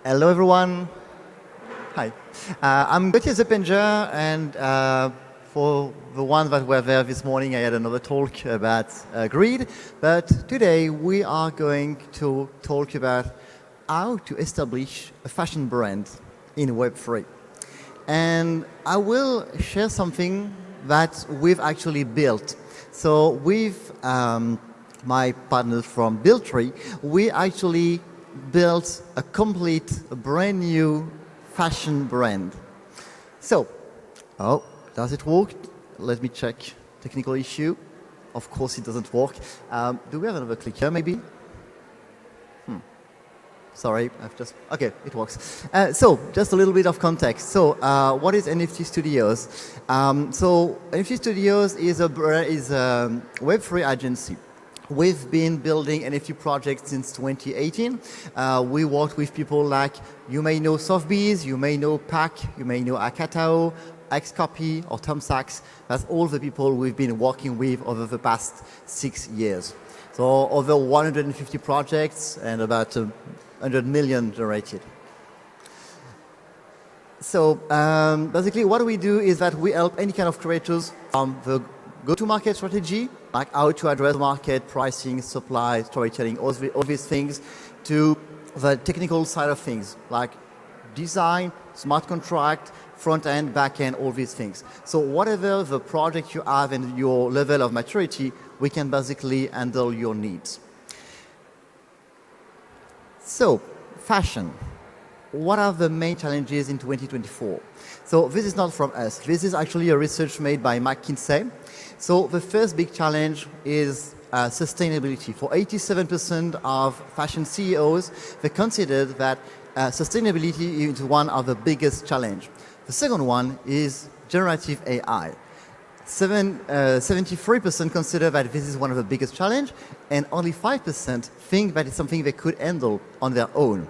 Hello, everyone. Hi. I'm Gauthier Zuppinger, and for the ones that were there this morning, I had another talk about greed. But today, we are going to talk about how to establish a fashion brand in Web3. And I will share something that we've actually built. So with my partners from Build3, we actually built a complete, brand new fashion brand. So, does it work? Let me check. Technical issue. Of course it doesn't work. Do we have another clicker maybe? Sorry, okay, it works. So, just a little bit of context. So, what is NFT Studios? So, NFT Studios is a Web3 agency. We've been building NFT projects since 2018. We worked with people like, you may know Sotheby's, you may know PAC, you may know Akatao, Xcopy, or Tom Sachs. That's all the people we've been working with over the past 6 years. So over 150 projects and about 100 million generated. So basically what we do is that we help any kind of creators from the go-to-market strategy, like how to address the market, pricing, supply, storytelling, all these things, to the technical side of things, like design, smart contract, front-end, back-end, all these things. So whatever the project you have and your level of maturity, we can basically handle your needs. So, fashion. What are the main challenges in 2024? So this is not from us. This is actually a research made by McKinsey. So the first big challenge is sustainability. For 87% of fashion CEOs, they consider that sustainability is one of the biggest challenges. The second one is generative AI. 73% consider that this is one of the biggest challenges, and only 5% think that it's something they could handle on their own.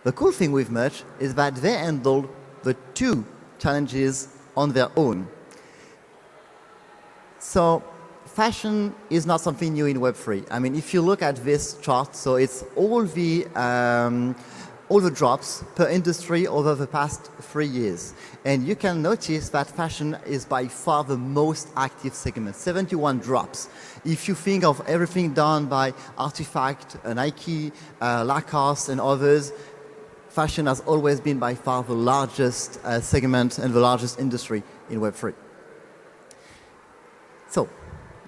The cool thing with Merch is that they handled the two challenges on their own. So fashion is not something new in Web3. I mean, if you look at this chart, so it's all the drops per industry over the past 3 years. And you can notice that fashion is by far the most active segment, 71 drops. If you think of everything done by Artifact, Nike, Lacoste, and others, fashion has always been by far the largest segment and the largest industry in Web3. So,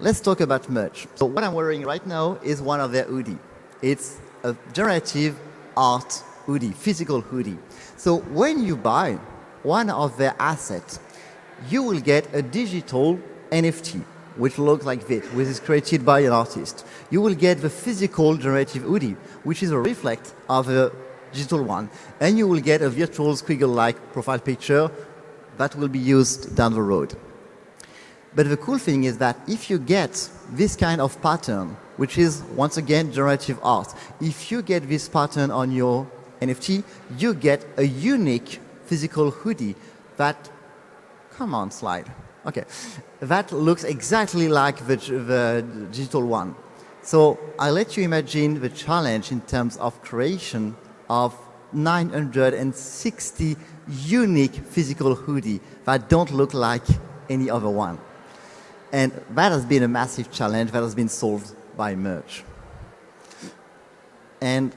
let's talk about merch. So what I'm wearing right now is one of their hoodie. It's a generative art hoodie, physical hoodie. So when you buy one of their assets, you will get a digital NFT, which looks like this, which is created by an artist. You will get the physical generative hoodie, which is a reflect of a digital one. And you will get a virtual squiggle-like profile picture that will be used down the road. But the cool thing is that if you get this kind of pattern, which is, once again, generative art, if you get this pattern on your NFT, you get a unique physical hoodie that, come on, slide. Okay, that looks exactly like the digital one. So I'll let you imagine the challenge in terms of creation of 960 unique physical hoodie that don't look like any other one. And that has been a massive challenge that has been solved by Merch. And,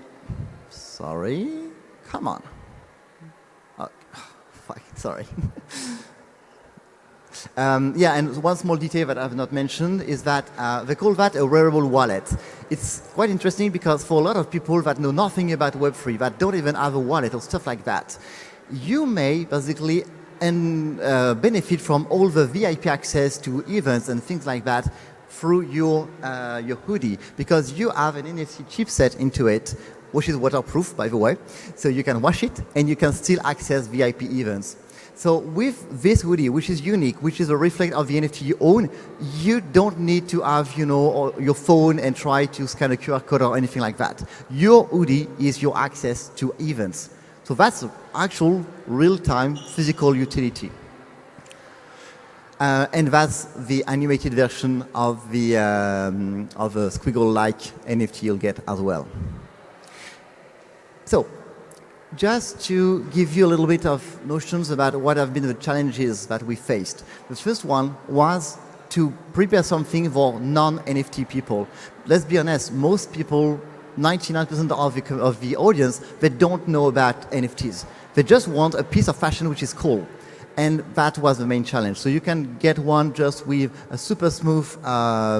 sorry, come on. Oh, fuck, sorry. Yeah, and one small detail that I've not mentioned is that they call that a wearable wallet. It's quite interesting because for a lot of people that know nothing about Web3, that don't even have a wallet or stuff like that, you may basically benefit from all the VIP access to events and things like that through your hoodie, because you have an NFC chipset into it, which is waterproof, by the way, so you can wash it and you can still access VIP events. So with this hoodie, which is unique, which is a reflect of the NFT you own, you don't need to have, your phone and try to scan a QR code or anything like that. Your hoodie is your access to events. So that's actual real-time physical utility. And that's the animated version of the squiggle-like NFT you'll get as well. So Just to give you a little bit of notions about what have been the challenges that we faced. The first one was to prepare something for non-NFT people. Let's be honest, most people, 99% of the audience, they don't know about NFTs. They just want a piece of fashion which is cool. And that was the main challenge. So you can get one just with a super smooth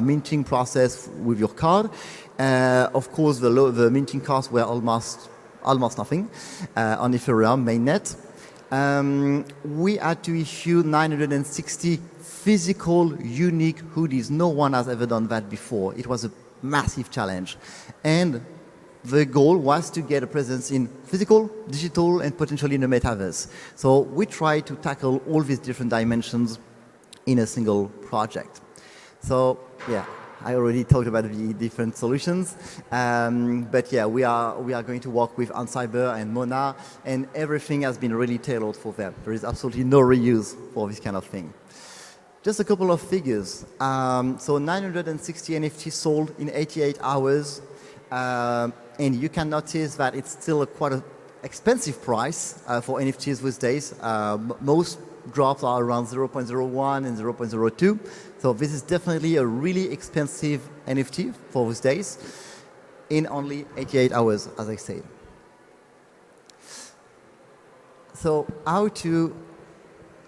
minting process with your card. Of course, the minting costs were almost nothing on Ethereum mainnet. We had to issue 960 physical, unique hoodies. No one has ever done that before. It was a massive challenge. And the goal was to get a presence in physical, digital, and potentially in the metaverse. So we tried to tackle all these different dimensions in a single project. So yeah, I already talked about the different solutions. But yeah, we are going to work with Ancyber and Mona, and everything has been really tailored for them. There is absolutely no reuse for this kind of thing. Just a couple of figures. So 960 NFTs sold in 88 hours. And you can notice that it's still quite an expensive price for NFTs these days. Most drops are around 0.01 and 0.02. So this is definitely a really expensive NFT for these days in only 88 hours, as I said. So how to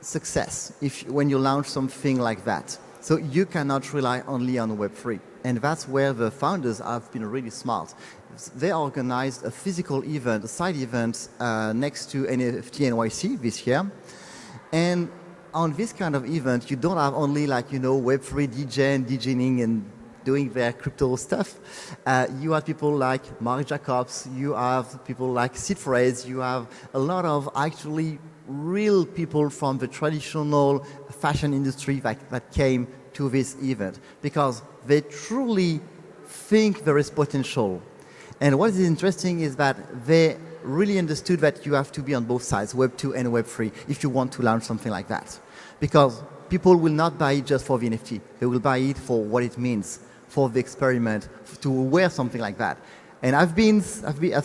success when you launch something like that? So you cannot rely only on Web3. And that's where the founders have been really smart. They organized a physical event, a side event next to NFT NYC this year. And on this kind of event, you don't have only Web3 DJ and DJing and doing their crypto stuff. You have people like Mark Jacobs, you have people like Sid Phrase, you have a lot of actually real people from the traditional fashion industry that came to this event because they truly think there is potential. And what is interesting is that they really understood that you have to be on both sides, Web 2 and Web 3, if you want to launch something like that. Because people will not buy it just for the NFT. They will buy it for what it means, for the experiment, to wear something like that. And I've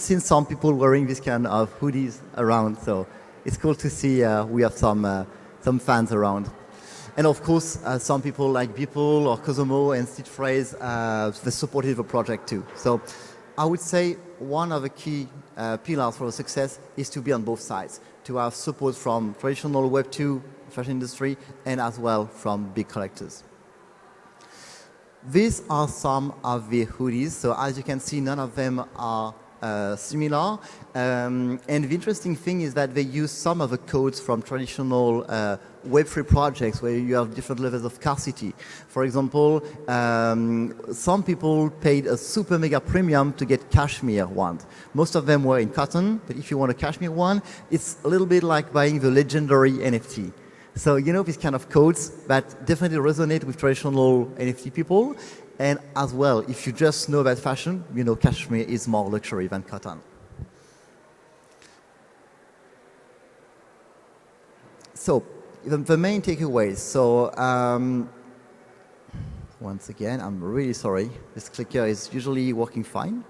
seen some people wearing this kind of hoodies around, so it's cool to see we have some fans around. And of course, some people like Beeple or Cosmo and Stitch Phrase, they supported the project too. So I would say one of the key pillars for success is to be on both sides, to have support from traditional Web 2 fashion industry and as well from big collectors. These are some of the hoodies. So as you can see, none of them are similar. And the interesting thing is that they use some of the codes from traditional Web3 projects where you have different levels of scarcity. For example, some people paid a super mega premium to get cashmere ones. Most of them were in cotton, but if you want a cashmere one, it's a little bit like buying the legendary NFT. So these kind of codes that definitely resonate with traditional NFT people. And as well, if you just know about fashion, cashmere is more luxury than cotton. So the main takeaways. So once again, I'm really sorry. This clicker is usually working fine.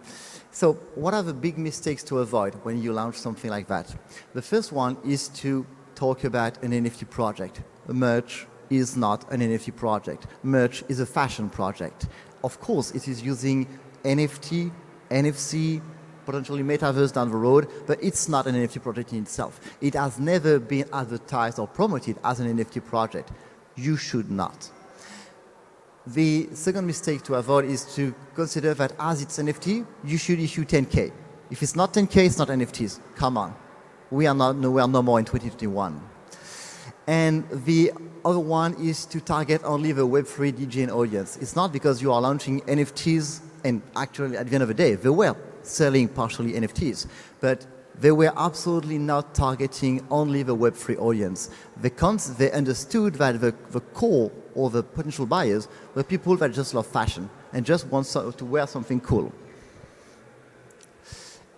So what are the big mistakes to avoid when you launch something like that? The first one is to talk about an NFT project. Merch is not an NFT project. Merch is a fashion project. Of course, it is using NFT, NFC, potentially metaverse down the road, but it's not an NFT project in itself. It has never been advertised or promoted as an NFT project. You should not. The second mistake to avoid is to consider that as it's NFT, you should issue 10K. If it's not 10K, it's not NFTs. Come on. We are no more in 2021. And the other one is to target only the Web3 DJing audience. It's not because you are launching NFTs, and actually at the end of the day, they were selling partially NFTs, but they were absolutely not targeting only the Web3 audience. They understood that the core or the potential buyers were people that just love fashion and just want to wear something cool.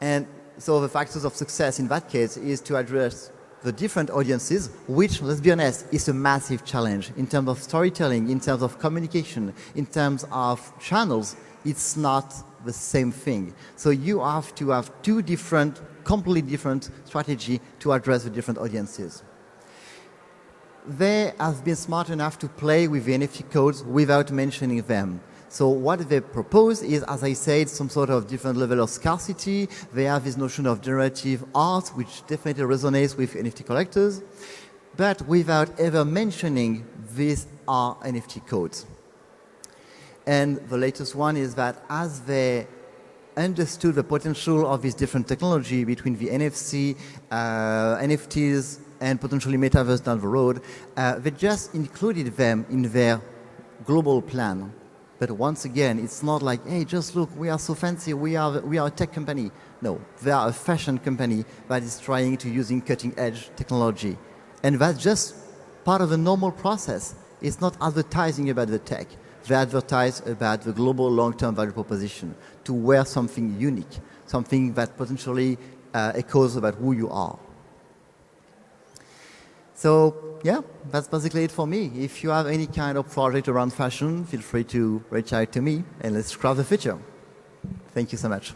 And so the factors of success in that case is to address the different audiences, which, let's be honest, is a massive challenge in terms of storytelling, in terms of communication, in terms of channels. It's not the same thing. So you have to have two different, completely different strategy to address the different audiences. They have been smart enough to play with the NFT codes without mentioning them. So what they propose is, as I said, some sort of different level of scarcity. They have this notion of generative art, which definitely resonates with NFT collectors, but without ever mentioning these are NFT codes. And the latest one is that as they understood the potential of this different technology between the NFC, NFTs, and potentially metaverse down the road, they just included them in their global plan. But once again, it's not like, hey, just look, we are so fancy, we are a tech company. No, they are a fashion company that is trying to using cutting-edge technology. And that's just part of the normal process. It's not advertising about the tech. They advertise about the global long-term value proposition to wear something unique, something that potentially echoes about who you are. So yeah, that's basically it for me. If you have any kind of project around fashion, feel free to reach out to me and let's craft the future. Thank you so much.